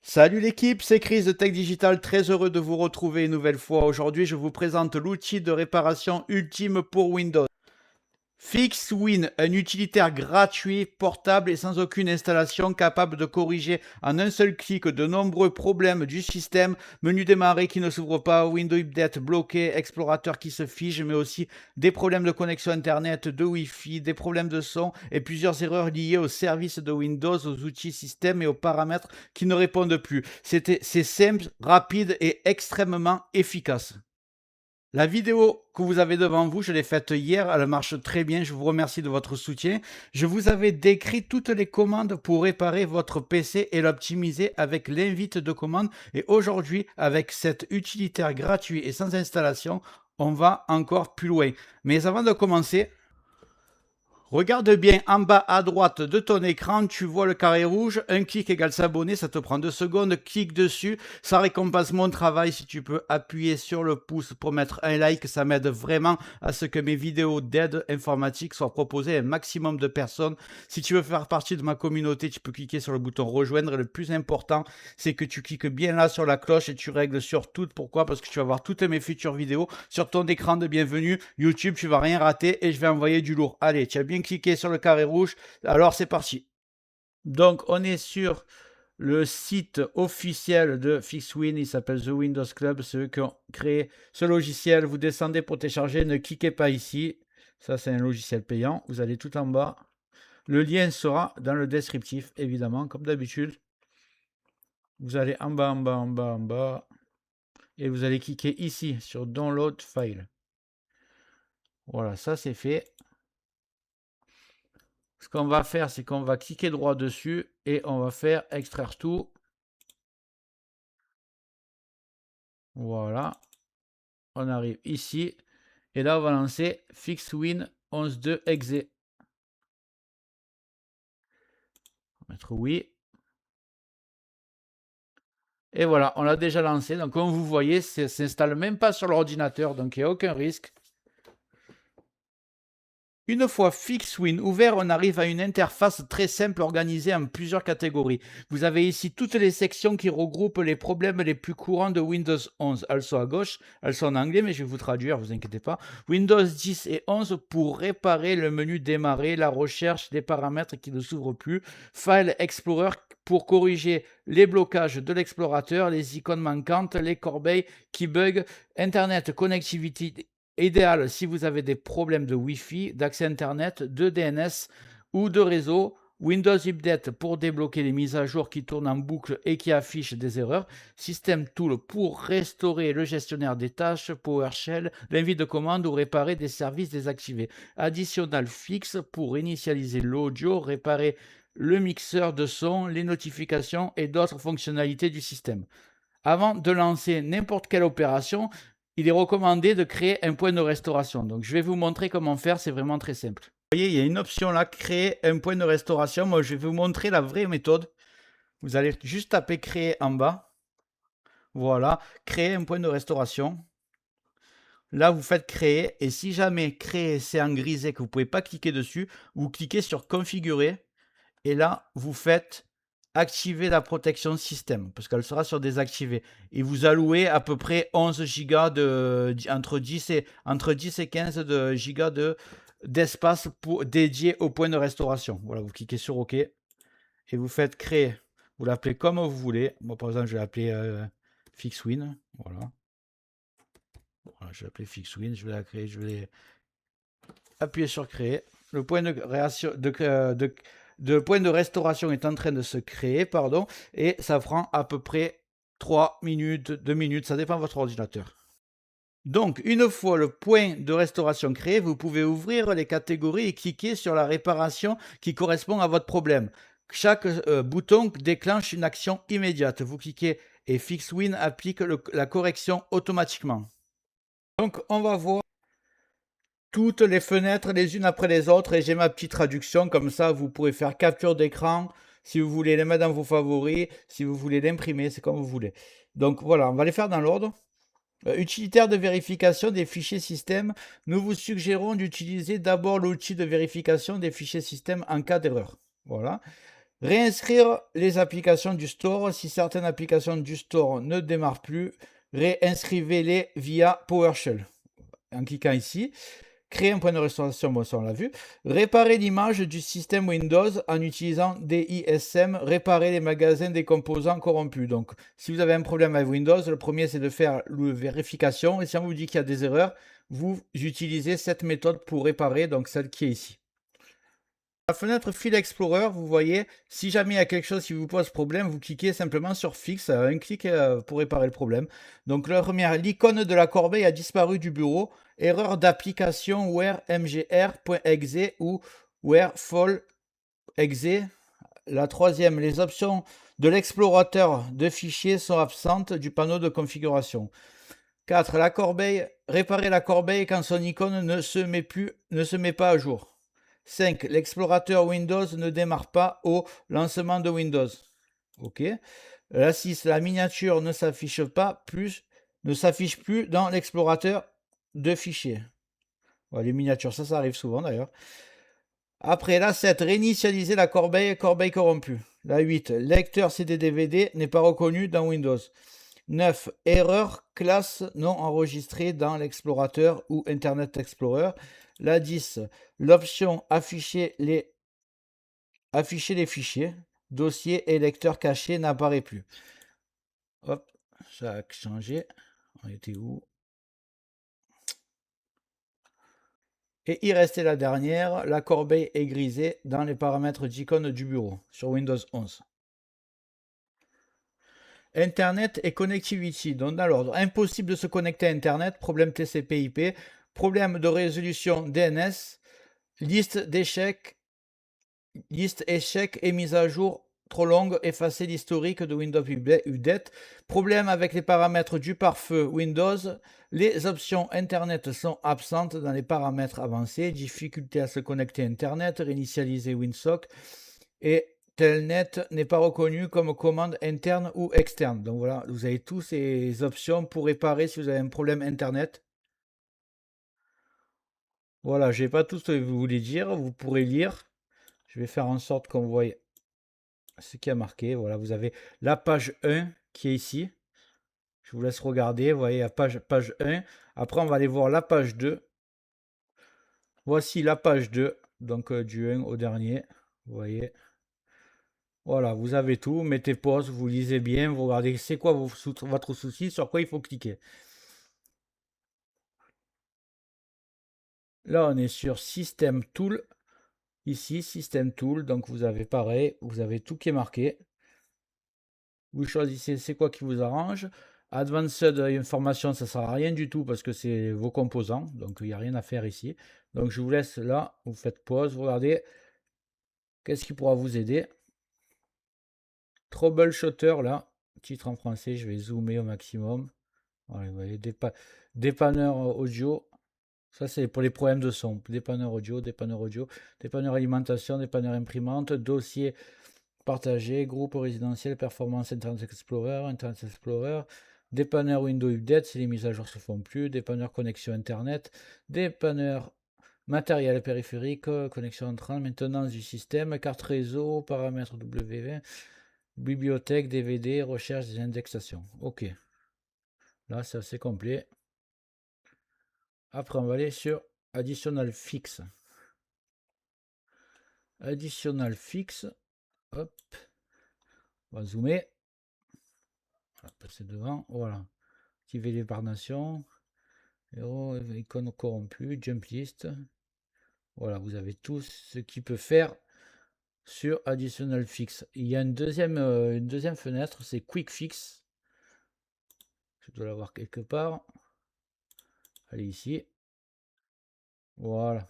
Salut l'équipe, c'est Chris de Tech Digital, très heureux de vous retrouver une nouvelle fois. Aujourd'hui, je vous présente l'outil de réparation ultime pour Windows. FixWin, un utilitaire gratuit, portable et sans aucune installation, capable de corriger en un seul clic de nombreux problèmes du système, menu démarrer qui ne s'ouvre pas, Windows Update bloqué, explorateur qui se fige, mais aussi des problèmes de connexion Internet, de Wi-Fi, des problèmes de son et plusieurs erreurs liées aux services de Windows, aux outils système et aux paramètres qui ne répondent plus. C'est simple, rapide et extrêmement efficace. La vidéo que vous avez devant vous, je l'ai faite hier, elle marche très bien, je vous remercie de votre soutien. Je vous avais décrit toutes les commandes pour réparer votre PC et l'optimiser avec l'invite de commande. Et aujourd'hui, avec cet utilitaire gratuit et sans installation, on va encore plus loin. Mais avant de commencer, regarde bien en bas à droite de ton écran, tu vois le carré rouge, un clic égale s'abonner, ça te prend 2 secondes, clique dessus, ça récompense mon travail. Si tu peux appuyer sur le pouce pour mettre un like, ça m'aide vraiment à ce que mes vidéos d'aide informatique soient proposées à un maximum de personnes. Si tu veux faire partie de ma communauté, tu peux cliquer sur le bouton rejoindre. Le plus important, c'est que tu cliques bien là sur la cloche et tu règles sur toutes. Pourquoi? Parce que tu vas voir toutes mes futures vidéos sur ton écran de bienvenue. YouTube, tu vas rien rater et je vais envoyer du lourd. Allez, tu as bien cliqué sur le carré rouge. Alors, c'est parti. Donc, on est sur le site officiel de FixWin. Il s'appelle The Windows Club. C'est eux qui ont créé ce logiciel. Vous descendez pour télécharger. Ne cliquez pas ici. Ça, c'est un logiciel payant. Vous allez tout en bas. Le lien sera dans le descriptif, évidemment, comme d'habitude. Vous allez en bas, en bas, en bas, en bas. Et vous allez cliquer ici sur Download File. Voilà, ça c'est fait. Ce qu'on va faire, c'est qu'on va cliquer droit dessus et on va faire extraire tout. Voilà. On arrive ici. Et là, on va lancer FixWin 11.2 exe. On va mettre oui. Et voilà, on l'a déjà lancé. Donc, comme vous voyez, ça ne s'installe même pas sur l'ordinateur. Donc, il n'y a aucun risque. Une fois FixWin ouvert, on arrive à une interface très simple organisée en plusieurs catégories. Vous avez ici toutes les sections qui regroupent les problèmes les plus courants de Windows 11. Elles sont à gauche, elles sont en anglais, mais je vais vous traduire, vous inquiétez pas. Windows 10 et 11 pour réparer le menu démarrer, la recherche des paramètres qui ne s'ouvrent plus. File Explorer pour corriger les blocages de l'explorateur, les icônes manquantes, les corbeilles qui bug, Internet Connectivity idéal si vous avez des problèmes de Wi-Fi, d'accès Internet, de DNS ou de réseau. Windows Update pour débloquer les mises à jour qui tournent en boucle et qui affichent des erreurs. System Tool pour restaurer le gestionnaire des tâches. PowerShell, l'invite de commande ou réparer des services désactivés. Additional Fix pour initialiser l'audio, réparer le mixeur de son, les notifications et d'autres fonctionnalités du système. Avant de lancer n'importe quelle opération, il est recommandé de créer un point de restauration. Donc, je vais vous montrer comment faire, c'est vraiment très simple. Vous voyez, il y a une option là, créer un point de restauration. Moi, je vais vous montrer la vraie méthode. Vous allez juste taper créer en bas. Voilà, créer un point de restauration. Là, vous faites créer. Et si jamais créer, c'est en grisé, que vous ne pouvez pas cliquer dessus, vous cliquez sur configurer. Et là, vous faites activer la protection système parce qu'elle sera sur désactiver. Et vous allouez à peu près 11 gigas entre 10 et 15 gigas d'espace dédié au point de restauration. Voilà, vous cliquez sur OK et vous faites créer. Vous l'appelez comme vous voulez. Moi, par exemple, je vais l'appeler FixWin. Voilà. Voilà, je vais l'appeler FixWin. Je vais la créer. Je vais appuyer sur créer. Le point de point de restauration est en train de se créer, pardon, et ça prend à peu près 3 minutes, 2 minutes, ça dépend de votre ordinateur. Donc, une fois le point de restauration créé, vous pouvez ouvrir les catégories et cliquer sur la réparation qui correspond à votre problème. Chaque bouton déclenche une action immédiate. Vous cliquez et FixWin applique la correction automatiquement. Donc, on va voir toutes les fenêtres les unes après les autres et j'ai ma petite traduction, comme ça vous pourrez faire capture d'écran si vous voulez les mettre dans vos favoris, si vous voulez l'imprimer, c'est comme vous voulez. Donc voilà, on va les faire dans l'ordre. Utilitaire de vérification des fichiers système, nous vous suggérons d'utiliser d'abord l'outil de vérification des fichiers système en cas d'erreur. Voilà. Réinscrire les applications du store. Si certaines applications du store ne démarrent plus, réinscrivez-les via PowerShell. En cliquant ici. Créer un point de restauration, bon ça on l'a vu. Réparer l'image du système Windows en utilisant DISM. Réparer les magasins des composants corrompus. Donc si vous avez un problème avec Windows, le premier c'est de faire la vérification. Et si on vous dit qu'il y a des erreurs, vous utilisez cette méthode pour réparer, donc celle qui est ici. La fenêtre File Explorer, vous voyez, si jamais il y a quelque chose qui vous pose problème, vous cliquez simplement sur Fixe, un clic pour réparer le problème. Donc la première, l'icône de la corbeille a disparu du bureau. Erreur d'application where.mgr.exe ou where.fall.exe. La troisième, les options de l'explorateur de fichiers sont absentes du panneau de configuration. 4. La corbeille, réparer la corbeille quand son icône ne se met pas à jour. 5. L'explorateur Windows ne démarre pas au lancement de Windows. OK. La 6. La miniature ne s'affiche plus dans l'explorateur de fichiers. Ouais, les miniatures, ça arrive souvent d'ailleurs. Après, la 7. Réinitialiser la corbeille corrompue. La 8. Lecteur CD-DVD n'est pas reconnu dans Windows. 9. Erreur classe non enregistrée dans l'explorateur ou Internet Explorer. La 10. L'option afficher les fichiers, dossier et lecteur caché n'apparaît plus. Hop, ça a changé. On était où? Et il restait la dernière, la corbeille est grisée dans les paramètres d'icône du bureau sur Windows 11. Internet et connectivity. Donc dans l'ordre, impossible de se connecter à Internet, problème TCP/IP, problème de résolution DNS, liste échecs et mise à jour trop longue, effacer l'historique de Windows Update, problème avec les paramètres du pare-feu Windows, les options Internet sont absentes dans les paramètres avancés, difficulté à se connecter à Internet, réinitialiser WinSock et Telnet n'est pas reconnu comme commande interne ou externe. Donc voilà, vous avez tous ces options pour réparer si vous avez un problème Internet. Voilà, je n'ai pas tout ce que vous voulez dire, vous pourrez lire. Je vais faire en sorte qu'on voie ce qui a marqué. Voilà, vous avez la page 1 qui est ici. Je vous laisse regarder. Vous voyez la page 1. Après, on va aller voir la page 2. Voici la page 2. Donc du 1 au dernier. Vous voyez. Voilà, vous avez tout. Mettez pause, vous lisez bien, vous regardez c'est quoi votre souci, sur quoi il faut cliquer. Là, on est sur System Tool. Ici, System Tool. Donc, vous avez pareil, vous avez tout qui est marqué. Vous choisissez c'est quoi qui vous arrange. Advanced Information, ça ne sert à rien du tout parce que c'est vos composants. Donc, il n'y a rien à faire ici. Donc, je vous laisse là. Vous faites pause, vous regardez. Qu'est-ce qui pourra vous aider? Troubleshooter, là. Titre en français, je vais zoomer au maximum. Voilà, vous voyez, dépanneur audio. Ça, c'est pour les problèmes de son. Dépanneur audio, dépanneur alimentation, dépanneur imprimante, dossier partagé, groupe résidentiel, performance Internet Explorer, dépanneur Windows Update, si les mises à jour se font plus, dépanneur connexion Internet, dépanneur matériel périphérique, connexion entrante, maintenance du système, carte réseau, paramètres W20, bibliothèque, DVD, recherche des indexations. OK. Là, c'est assez complet. Après, on va aller sur Additional Fix. Additional Fix. Hop. On va zoomer. On va passer devant. Voilà. Activer les par nation. Héros, icône corrompue. Jump list. Voilà, vous avez tout ce qui peut faire sur Additional Fix. Il y a une deuxième fenêtre, c'est Quick Fix. Je dois l'avoir quelque part. Allez ici. Voilà.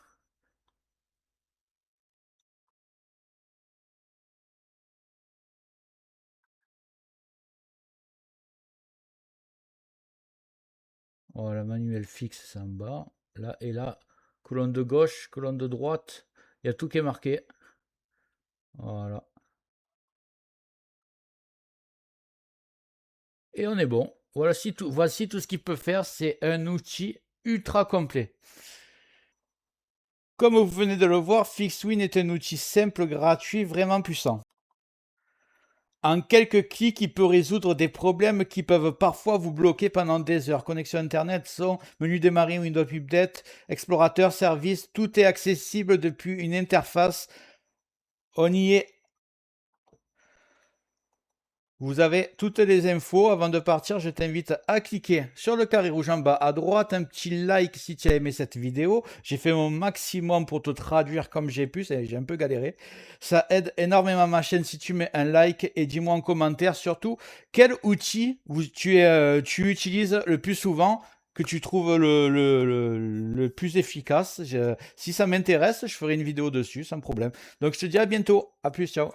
Voilà, manuel fixe, c'est en bas. Là et là, colonne de gauche, colonne de droite. Il y a tout qui est marqué. Voilà. Et on est bon. Voici tout ce qu'il peut faire. C'est un outil ultra complet. Comme vous venez de le voir, FixWin est un outil simple, gratuit, vraiment puissant. En quelques clics, il peut résoudre des problèmes qui peuvent parfois vous bloquer pendant des heures. Connexion Internet, son, menu démarrer, Windows Update, explorateur, service, tout est accessible depuis une interface. On y est. Vous avez toutes les infos. Avant de partir, je t'invite à cliquer sur le carré rouge en bas à droite, un petit like si tu as aimé cette vidéo. J'ai fait mon maximum pour te traduire comme j'ai pu, j'ai un peu galéré. Ça aide énormément ma chaîne si tu mets un like et dis-moi en commentaire surtout quel outil tu utilises le plus souvent, que tu trouves le plus efficace. Si ça m'intéresse, je ferai une vidéo dessus sans problème. Donc je te dis à bientôt, à plus, ciao.